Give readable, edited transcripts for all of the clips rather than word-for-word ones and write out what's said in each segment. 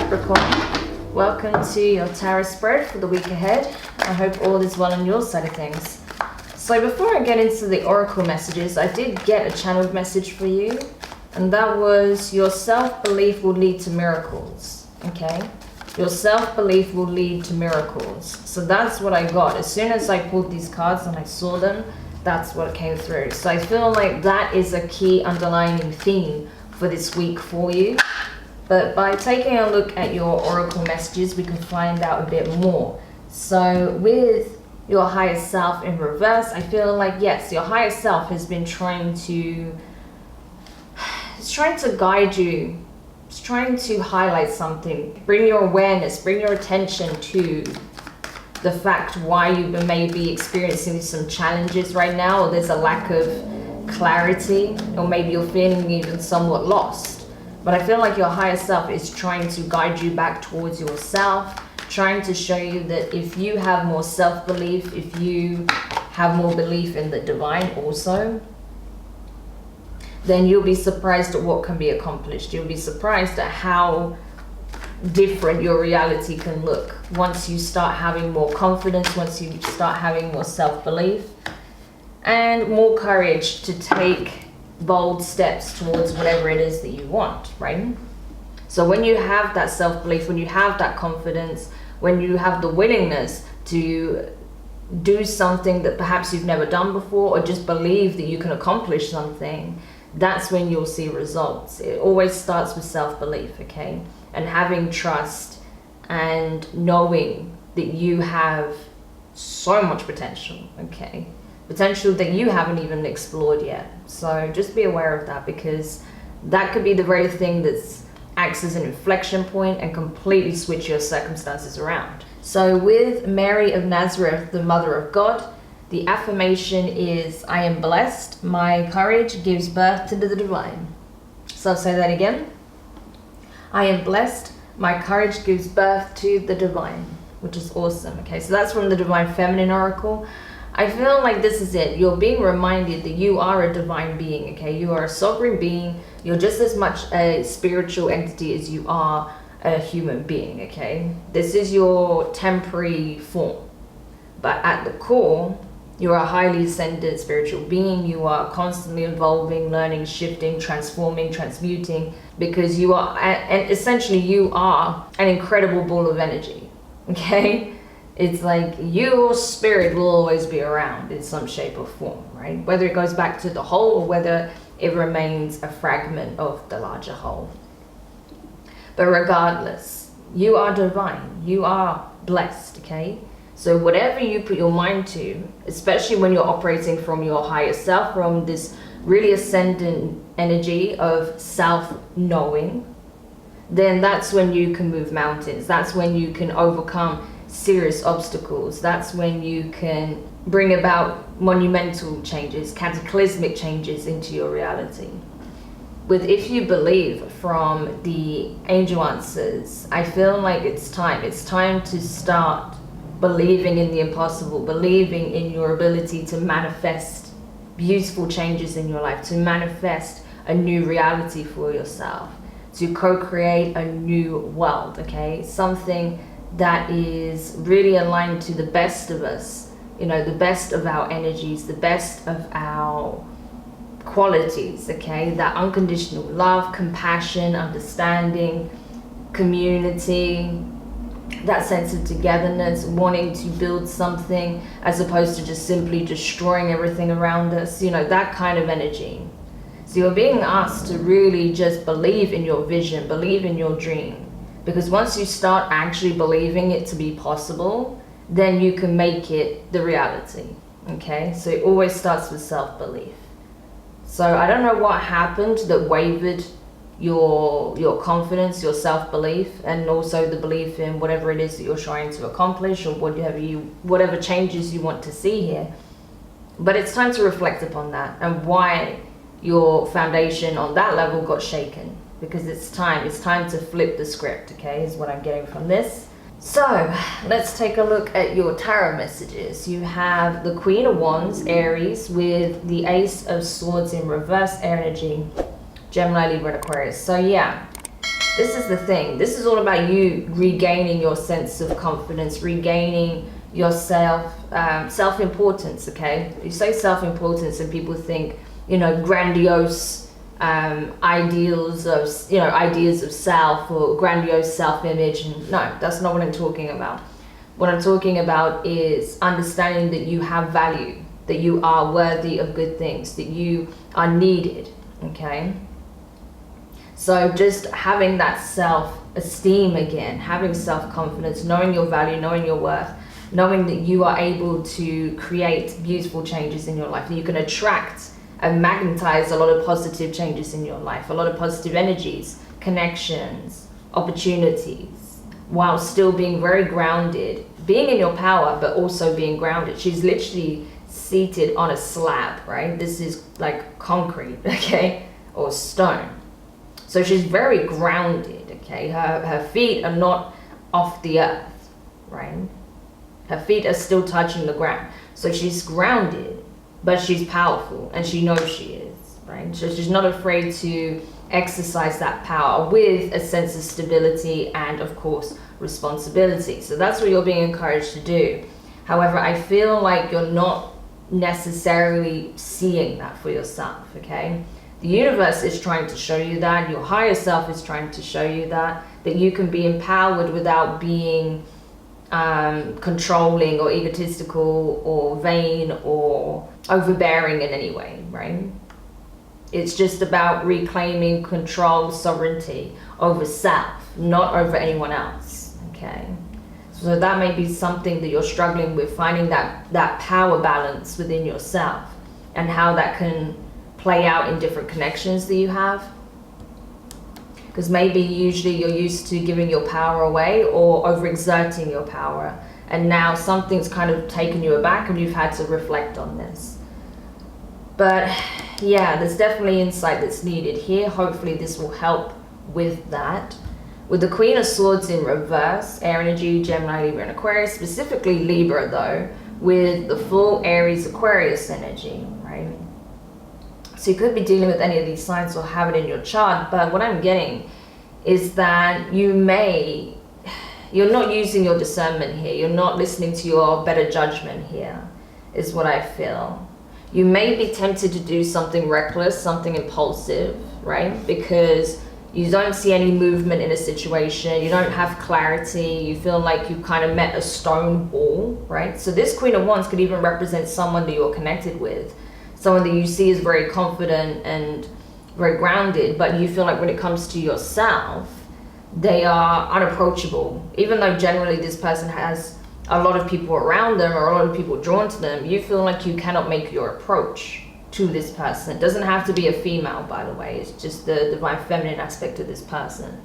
Capricorn. Welcome to your tarot spread for the week ahead. I hope all is well on your side of things. So before I get into the oracle messages, I did get a channeled message for you, and that was your self-belief will lead to miracles. Okay, your self-belief will lead to miracles. So that's what I got. As soon as I pulled these cards and I saw them, that's what came through. So I feel like that is a key underlying theme for this week for you. But by taking a look at your oracle messages, we can find out a bit more. So with your higher self in reverse, I feel like, yes, your higher self has been trying to guide you. It's trying to highlight something, bring your awareness, bring your attention to the fact why you may be experiencing some challenges right now, or there's a lack of clarity, or maybe you're feeling even somewhat lost. But I feel like your higher self is trying to guide you back towards yourself, trying to show you that if you have more self-belief, if you have more belief in the divine also, then you'll be surprised at what can be accomplished. You'll be surprised at how different your reality can look once you start having more confidence, once you start having more self-belief and more courage to take bold steps towards whatever it is that you want, right? So when you have that self-belief, when you have that confidence, when you have the willingness to do something that perhaps you've never done before, or just believe that you can accomplish something, that's when you'll see results. It always starts with self-belief, okay? And having trust and knowing that you have so much potential, okay? Potential that you haven't even explored yet. So just be aware of that, because that could be the very thing that acts as an inflection point and completely switch your circumstances around. So with Mary of Nazareth, the Mother of God, the affirmation is, I am blessed, my courage gives birth to the divine. So I'll say that again. I am blessed, my courage gives birth to the divine, which is awesome. Okay, so that's from the Divine Feminine Oracle. I feel like this is it. You're being reminded that you are a divine being, okay? You are a sovereign being. You're just as much a spiritual entity as you are a human being, okay? This is your temporary form. But at the core, you're a highly ascended spiritual being. You are constantly evolving, learning, shifting, transforming, transmuting, because you are, and essentially you are an incredible ball of energy, okay? It's like your spirit will always be around in some shape or form, right? Whether it goes back to the whole or whether it remains a fragment of the larger whole. But regardless, you are divine, you are blessed, okay? So whatever you put your mind to, especially when you're operating from your higher self, from this really ascendant energy of self-knowing, then that's when you can move mountains. That's when you can overcome serious obstacles. That's when you can bring about monumental changes, cataclysmic changes into your reality. With if you believe from the angel answers, I feel like it's time to start believing in the impossible, believing in your ability to manifest beautiful changes in your life, to manifest a new reality for yourself, to co-create a new world, okay? Something that is really aligned to the best of us, you know, the best of our energies, the best of our qualities, okay? That unconditional love, compassion, understanding, community, that sense of togetherness, wanting to build something as opposed to just simply destroying everything around us, you know, that kind of energy. So you're being asked to really just believe in your vision, believe in your dream. Because once you start actually believing it to be possible, then you can make it the reality, okay? So it always starts with self-belief. So I don't know what happened that wavered your confidence, your self-belief, and also the belief in whatever it is that you're trying to accomplish, or whatever changes you want to see here. But it's time to reflect upon that and why your foundation on that level got shaken. Because it's time to flip the script, okay, is what I'm getting from this. So let's take a look at your tarot messages. You have the Queen of Wands, Aries, with the Ace of Swords in reverse energy, Gemini, Libra, and Aquarius. So yeah, This is the thing. This is all about you regaining your sense of confidence, regaining your self-importance, okay? You say self-importance and people think, you know, grandiose ideals of, you know, ideas of self or grandiose self-image. No, that's not what I'm talking about. What I'm talking about is understanding that you have value, that you are worthy of good things, that you are needed, okay? So just having that self-esteem again, having self-confidence, knowing your value, knowing your worth, knowing that you are able to create beautiful changes in your life, that you can attract and magnetize a lot of positive changes in your life, a lot of positive energies, connections, opportunities, while still being very grounded, being in your power, but also being grounded. She's literally seated on a slab, right? This is like concrete, okay, or stone. So she's very grounded, okay? Her feet are not off the earth, right? Her feet are still touching the ground. So she's grounded, but she's powerful, and she knows she is, right? So she's not afraid to exercise that power with a sense of stability and, of course, responsibility. So that's what you're being encouraged to do. However, I feel like you're not necessarily seeing that for yourself, okay? The universe is trying to show you that. Your higher self is trying to show you that you can be empowered without being controlling or egotistical or vain or overbearing in any way, right? It's just about reclaiming control, sovereignty over self, not over anyone else, okay? So that may be something that you're struggling with, finding that power balance within yourself and how that can play out in different connections that you have. Because maybe usually you're used to giving your power away or overexerting your power, and now something's kind of taken you aback and you've had to reflect on this. But yeah, there's definitely insight that's needed here. Hopefully this will help with that. With the Queen of Swords in reverse, air energy, Gemini, Libra, and Aquarius, specifically Libra though, with the full Aries, Aquarius energy, right? So you could be dealing with any of these signs or have it in your chart, but what I'm getting is that you're not using your discernment here. You're not listening to your better judgment here, is what I feel. You may be tempted to do something reckless, something impulsive, right? Because you don't see any movement in a situation. You don't have clarity. You feel like you've kind of met a stone wall, right? So this Queen of Wands could even represent someone that you're connected with, someone that you see is very confident and very grounded, but you feel like when it comes to yourself, they are unapproachable. Even though generally this person has a lot of people around them or a lot of people drawn to them, you feel like you cannot make your approach to this person. It doesn't have to be a female, by the way. It's just the divine feminine aspect of this person.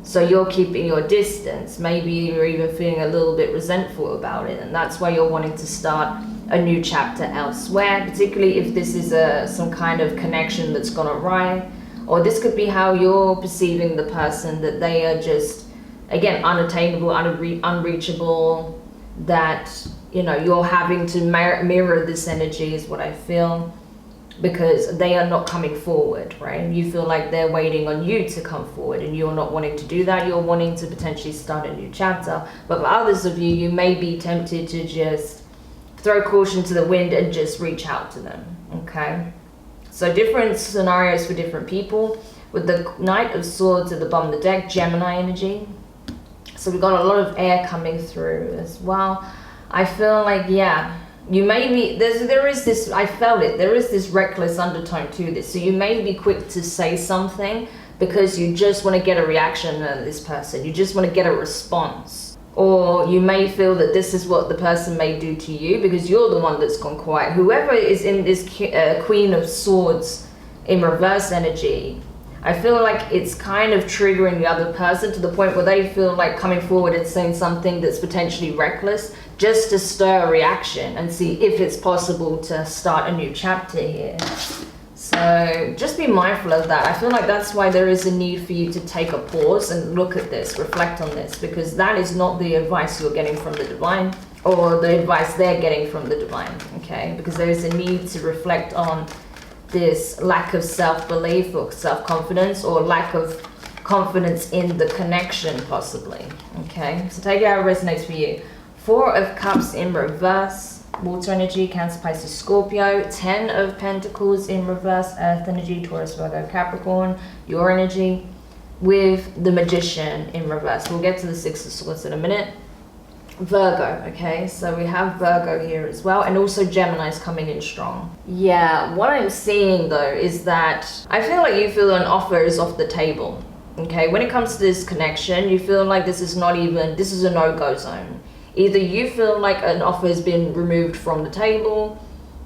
So you're keeping your distance. Maybe you're even feeling a little bit resentful about it, and that's why you're wanting to start a new chapter elsewhere, particularly if this is some kind of connection that's gone awry. Or this could be how you're perceiving the person, that they are just, again, unattainable, unreachable, that, you know, you're having to mirror this energy is what I feel, because they are not coming forward, right? You feel like they're waiting on you to come forward and you're not wanting to do that. You're wanting to potentially start a new chapter. But for others of you, you may be tempted to just throw caution to the wind and just reach out to them, okay? So different scenarios for different people. With the Knight of Swords at the bottom of the deck, Gemini energy. So we've got a lot of air coming through as well. I feel like, yeah, you may be, there is this, I felt it, there is this reckless undertone to this. So you may be quick to say something because you just want to get a reaction out of this person. You just want to get a response. Or you may feel that this is what the person may do to you because you're the one that's gone quiet. Whoever is in this Queen of Swords in reverse energy, I feel like it's kind of triggering the other person to the point where they feel like coming forward and saying something that's potentially reckless just to stir a reaction and see if it's possible to start a new chapter here. So just be mindful of that. I feel like that's why there is a need for you to take a pause and look at this, reflect on this, because that is not the advice you're getting from the divine or the advice they're getting from the divine, okay? Because there is a need to reflect on this lack of self-belief or self-confidence or lack of confidence in the connection, possibly. Okay, so take it how it resonates for you. 4 of Cups in reverse, water energy, Cancer, Pisces, Scorpio. 10 of Pentacles in reverse, earth energy, Taurus, Virgo, Capricorn, your energy, with the Magician in reverse. We'll get to the 6 of Swords in a minute. Virgo, okay, so we have Virgo here as well, and also Gemini's coming in strong. Yeah, what I'm seeing though is that I feel like you feel an offer is off the table. Okay, when it comes to this connection, you feel like this is a no-go zone. Either you feel like an offer has been removed from the table,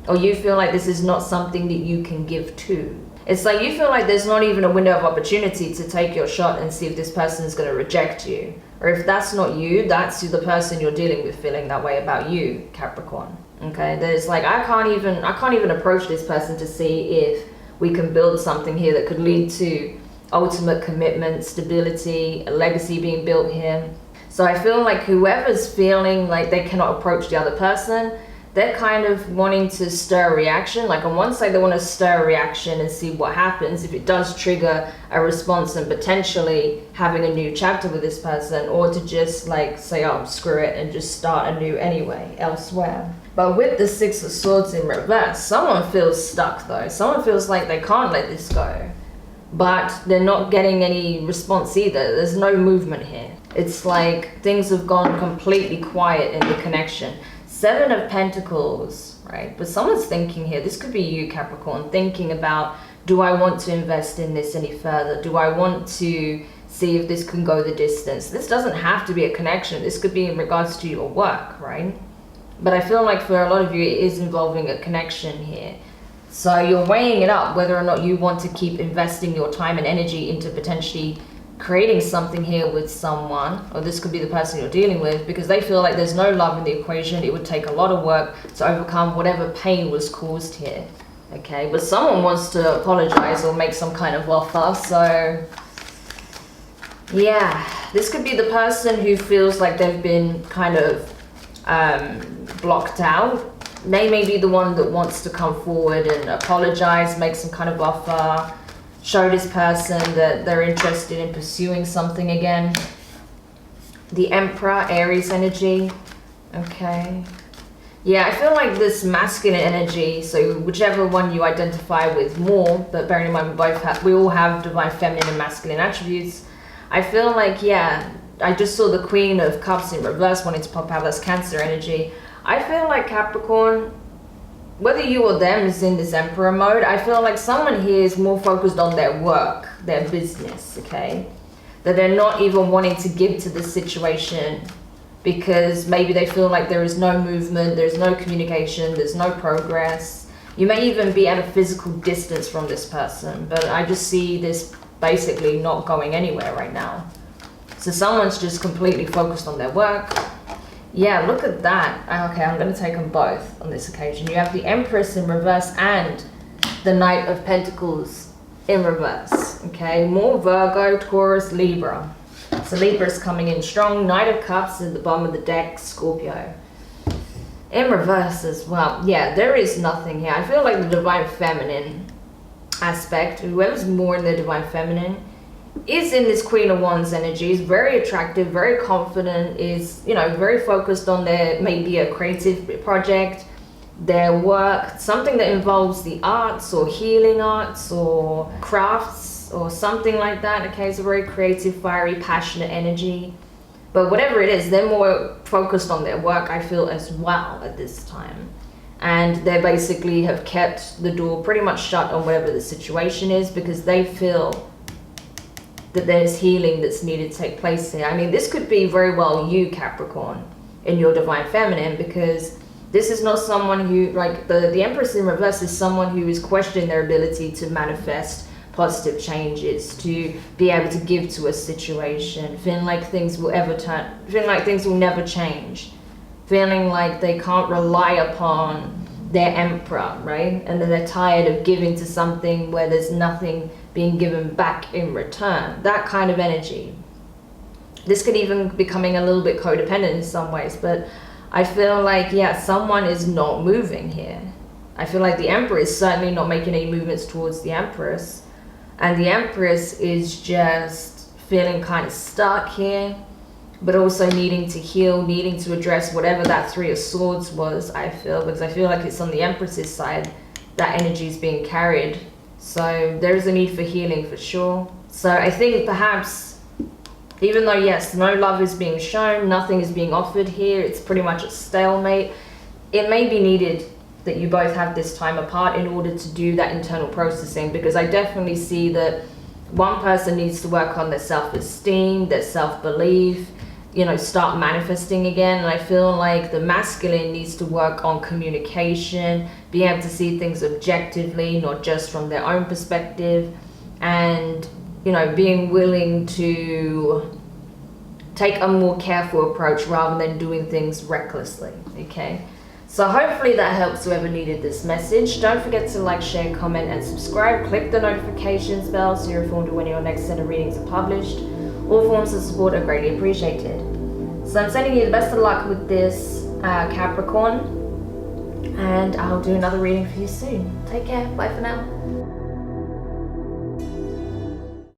or you feel like this is not something that you can give to. It's like you feel like there's not even a window of opportunity to take your shot and see if this person is going to reject you. Or if that's not you, that's the person you're dealing with feeling that way about you, Capricorn. Okay, there's like, I can't even approach this person to see if we can build something here that could lead to ultimate commitment, stability, a legacy being built here. So I feel like whoever's feeling like they cannot approach the other person, they're kind of wanting to stir a reaction. Like on one side, they want to stir a reaction and see what happens if it does trigger a response and potentially having a new chapter with this person, or to just like say, oh, screw it and just start anew anyway, elsewhere. But with the 6 of Swords in reverse, someone feels stuck though. Someone feels like they can't let this go, but they're not getting any response either. There's no movement here. It's like things have gone completely quiet in the connection. 7 of Pentacles, right? But someone's thinking here, this could be you, Capricorn, thinking about, do I want to invest in this any further? Do I want to see if this can go the distance? This doesn't have to be a connection. This could be in regards to your work, right? But I feel like for a lot of you, it is involving a connection here. So you're weighing it up, whether or not you want to keep investing your time and energy into potentially creating something here with someone, or this could be the person you're dealing with, because they feel like there's no love in the equation. It would take a lot of work to overcome whatever pain was caused here. Okay, but someone wants to apologize or make some kind of offer. So yeah, this could be the person who feels like they've been kind of blocked out. They may be the one that wants to come forward and apologize, make some kind of offer, show this person that they're interested in pursuing something again. The Emperor, Aries energy. Okay. Yeah, I feel like this masculine energy, so whichever one you identify with more, but bearing in mind we all have divine feminine and masculine attributes. I feel like, yeah, I just saw the Queen of Cups in reverse wanting to pop out. That's Cancer energy. I feel like Capricorn, whether you or them is in this Emperor mode, I feel like someone here is more focused on their work, their business, okay? That they're not even wanting to give to this situation because maybe they feel like there is no movement, there's no communication, there's no progress. You may even be at a physical distance from this person, but I just see this basically not going anywhere right now. So someone's just completely focused on their work. Yeah, look at that. Okay, I'm going to take them both on this occasion. You have the Empress in reverse and the Knight of Pentacles in reverse. Okay, more Virgo, Taurus, Libra. So Libra's coming in strong. Knight of Cups at the bottom of the deck, Scorpio. In reverse as well. Yeah, there is nothing here. I feel like the Divine Feminine aspect, whoever's more in the Divine Feminine, is in this Queen of Wands energy, is very attractive, very confident, is, you know, very focused on their, maybe a creative project, their work, something that involves the arts or healing arts or crafts or something like that. Okay, it's a very creative, fiery, passionate energy. But whatever it is, they're more focused on their work, I feel, as well at this time. And they basically have kept the door pretty much shut on whatever the situation is, because they feel that there's healing that's needed to take place here. I mean, this could be very well you, Capricorn, in your Divine Feminine, because this is not someone who, like, the Empress in reverse is someone who is questioning their ability to manifest positive changes, to be able to give to a situation, feeling like things will feeling like things will never change, feeling like they can't rely upon their Emperor, right? And then they're tired of giving to something where there's nothing being given back in return. That kind of energy. This could even be becoming a little bit codependent in some ways, but I feel like, yeah, someone is not moving here. I feel like the Emperor is certainly not making any movements towards the Empress, and the Empress is just feeling kind of stuck here, but also needing to heal, needing to address whatever that Three of Swords was, I feel, because I feel like it's on the Empress's side that energy is being carried. So there is a need for healing for sure. So I think perhaps, even though yes, no love is being shown, nothing is being offered here, it's pretty much a stalemate, it may be needed that you both have this time apart in order to do that internal processing, because I definitely see that one person needs to work on their self-esteem, their self-belief, you know, start manifesting again. And I feel like the masculine needs to work on communication, being able to see things objectively, not just from their own perspective, and, you know, being willing to take a more careful approach rather than doing things recklessly, okay? So hopefully that helps whoever needed this message. Don't forget to like, share, comment, and subscribe. Click the notifications bell so you're informed of when your next set of readings are published. All forms of support are greatly appreciated. So I'm sending you the best of luck with this, Capricorn. And I'll do another reading for you soon. Take care. Bye for now.